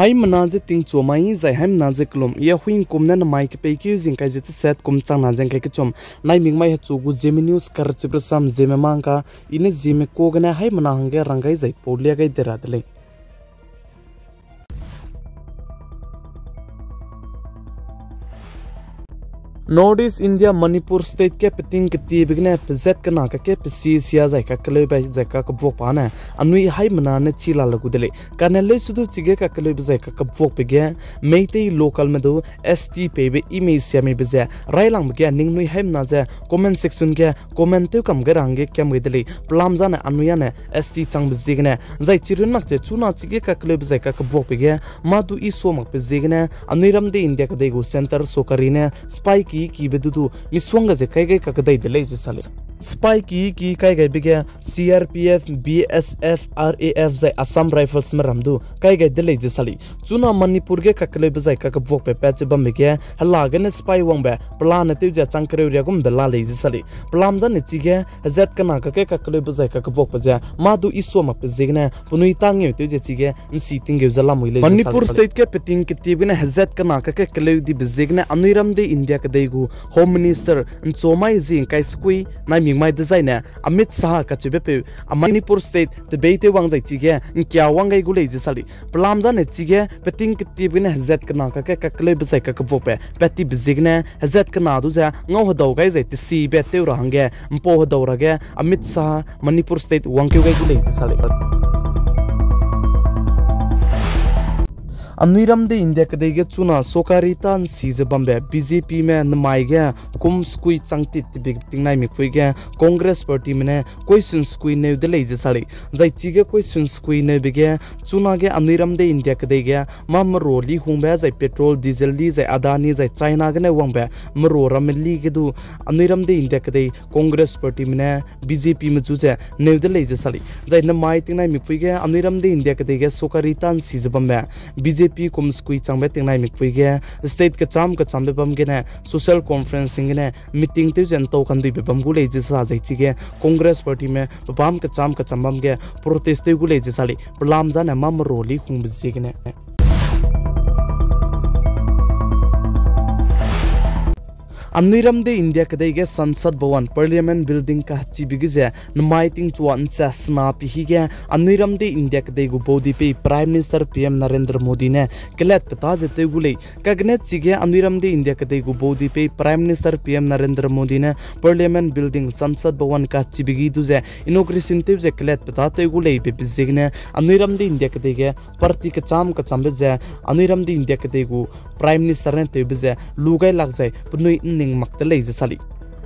Hai manaje ting chomai zai haim naje klom ya huing kumna na mai ke pe ki using kai zet set kum chang na jeng kai ke chom nai ming mai chu gu Zeme news kar chibrasam Zeme mangka ine Zeme ko gna hai mana hange rangai zai polia gai deradle Northeast India Manipur state ke peting ke ti bigne pzet kana ka ke psi sia zai ka kle bai zai ka bok pa na anui hai mana ne chila lagu dele kanale sudu chige ka kle bai zai ka bok pe ge meitei local me do st pe be ime sia me be za railang ge ning nui hai na za comment section ke comment te kam ge rang ge kyam ge dele plam za na anuya ne st chang be zigne zai chirun mak che chuna chige ka kle bai zai ka bok pe ge ma du i so mak pe zigne anuiram de India ka de go center sokari ne spy ki bedudu miswanga je kai ka kadai de le je sale spy ki kai bige CRPF BSF RAF zai Assam Rifles me ramdu kai de le je sali chuna Manipur ge kakle bajai ka bok pe patch bam ge hala ge ne spy wang be plan te ja changkre ria gum bela le je sali plam jan ne chige zat kana ka ke kakle bajai ka bok pe ja ma du iso ma pe jigne punui tang te je chige si ting ge zala muile Manipur state ke peting ke tibine hazat kana ka ke kle di bejigne anuiram de India ka de Home Minister Chomai Zing kai skui nai mingmai design Amit Shah ka chibe pe Manipur state the beite wang jai chige kya wang gai gulei jisali plamza ne chige peting kitibine hazat kana ka kakle bajai ka bope peti bizigne hazat kana du ja ngau hodau gai jai si be te ura hange mpo hodau rage Amit Shah Manipur state wang kyu gai gulei jisali Anuiram de India kadege chuna sokari tan size bambe BJP me namai ge kum skui changti tibig tingnai mi phui ge Congress party mene question skui ne de leje sali zai chige question skui ne bige chuna ge anuiram de India kadege mam roli humba zai petrol diesel li zai adani zai China ge ne wangbe mro ramli ge du anuiram de India kadai Congress party mene BJP me ju je ne de leje sali zai namai tingnai mi phui ge anuiram de India kadege sokari tan size bambe BJP kum skui changbe tingnai mi phui ge state ka cham be bam ge ne social conferencing ne meeting te jen to kan dui be bam gu le je sa jai chi ge Congress party me bam ka cham bam ge protest te gu le je sali plam ja na mam roli khung bi je ge ne Anuiram de India kadege Sansad Bhawan Parliament building ka chi bigze namaiting chuan chasna pi hi ge Anuiram de India kadege bodi pe Prime Minister PM Narendra Modi ne kelat pata jete gulei kagne chige Anuiram de India kadege bodi pe Prime Minister PM Narendra Modi ne Parliament building Sansad Bhawan ka chi bigi du je inauguration te je kelat pata te gulei be bizigne Anuiram de India kadege parti ka cham be je Anuiram de India kadege Prime Minister ne te be je lugai lag jai punui ning makta leje sali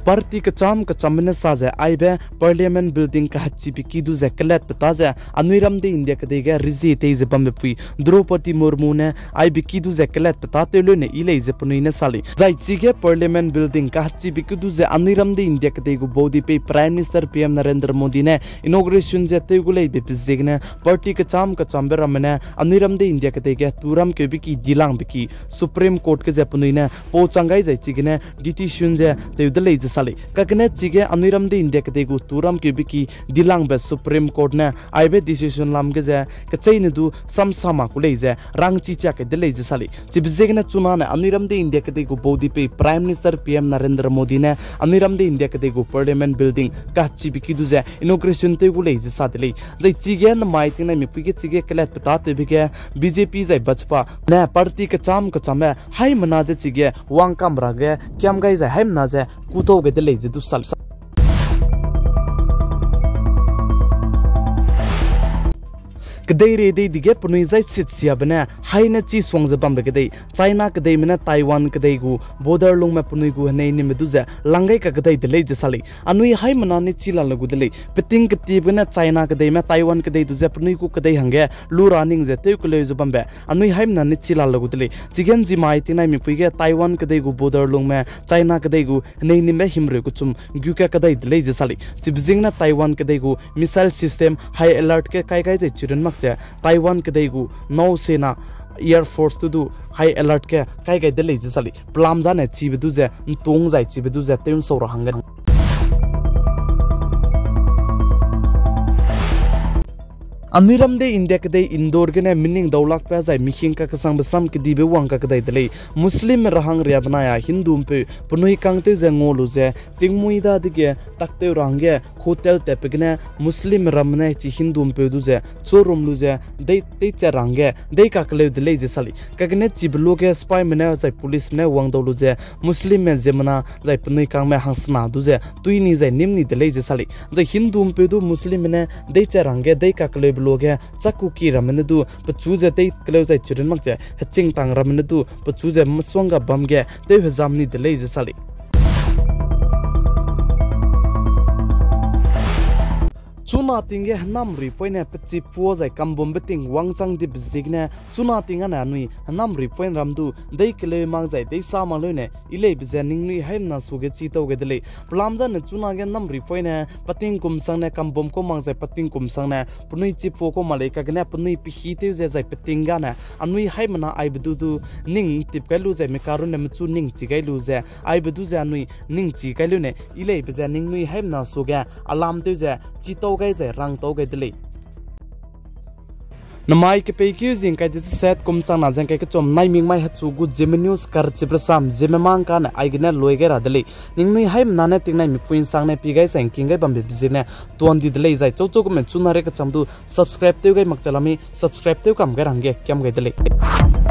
parti ka cham ne sa ja aibe Parliament building ka hachi biki du ja kelat pata ja Anuiram de India ka dega riji te je bam pui Draupadi Murmu ne ai biki du ja kelat pata te lo ne ile je punui ne sali jai chige Parliament building ka hachi biki du ja Anuiram de India ka degu bodi pe Prime Minister PM Narendra Modi ne inauguration je te gulei be bizigne parti ka cham be ramne Anuiram de India ka dega turam ke biki dilang biki Supreme Court ke je punui ne po changai jai chigne decision je te udlei sali kakne chige Anuiram de India kadegu turam ke biki dilang be Supreme Court na aibe decision lam ge ja ka chaine du samsama ku leje rang chi cha ke de leje sali chibjegna chuna na Anuiram de India kadegu bodi pe Prime Minister PM Narendra Modi ne Anuiram de India kadegu Parliament building ka chi biki du ja inauguration te gu leje sadle jai chige na mai tin na mi pige chige kelat pata te bige BJP jai bachpa na parti ka cham hai mana je chige wang kam ra ge kyam gai ja hai na je kuto ge de leje du sal kadai re dei dige punui zai sit sia bana haina chi swangza bam kadai China kadai mena Taiwan kadai gu border lung ma punui gu nei ni medu ja langai ka kadai de leje sali anui hai mana ni chi la lagu de le peting kati bana China kadai ma Taiwan kadai du ja punui gu kadai hange lu running je te ku le ju bambe anui hai mana ni chi la lagu de le chigen ji mai tinai mi puige Taiwan kadai gu border lung ma China kadai gu nei ni me himre ku chum gyu ka kadai de leje sali chibjing na Taiwan kadai gu missile system high alert ke kai je chiren Taiwan kadegu no sena Air Force to do high alert ke kai gai de leje sali plam ja ne chi bedu je tung jai chi bedu je tem so ra hangan Amiramde India kadai indoor gane meaning daulak pa zai miking ka kasang basam ke dibe wang ka kadai dele Muslim rahang ria banaya Hindu pe punui kangte ze ngolu ze tingmuida dige takte range hotel te pegne Muslim ramne chi Hindu pe du ze chorum lu ze dei te cha range dei ka kle dele je sali kagne chi bloge spy mena zai police mena wang dolu ze Muslim me zemana zai punui kang me hangsna du ze tuini zai nimni dele je sali zai Hindu pe du Muslim mena dei cha range dei ka kle loge chaku ki ramnadu pachuja tei klau jai chirin makje haching tang ramnadu pachuja masonga bamge te hzamni delay je sali chuna tinge hanam ri poine pachi pu jai kambom beting wangchang di bizigne chuna tinga na nui hanam ri poin ramdu dei kle mang jai dei sa ma loine ile bizaning nui haim na suge chi to ge dele plamja na chuna ge nam ri poine pating kum sang ne kambom ko mang jai pating kum sang ne punui chi pu ko male ka gne punui pi hi te jai pating ga na anui haim na ai bedu du ning tip ka lu jai me karun ne chu ning chi gai lu jai ai bedu jai anui ning chi gai lu ne ile bizaning nui haim na suge alam te jai chi to gai zai rang to gai dele namai ke pe ki jing kai de set kum chang na jang kai ke chom nai ming mai ha chu gu Zeme news kar chibrasam Zeme mang kan ai gna loi ge ra dele ning nui haim na ne ting nai mi puin sang ne pi gai sang king gai bam be bizir ne ton di dele zai chau chau ko me chu na re ka cham du subscribe te gai mak chalami subscribe te kam ga rang ge kyam gai dele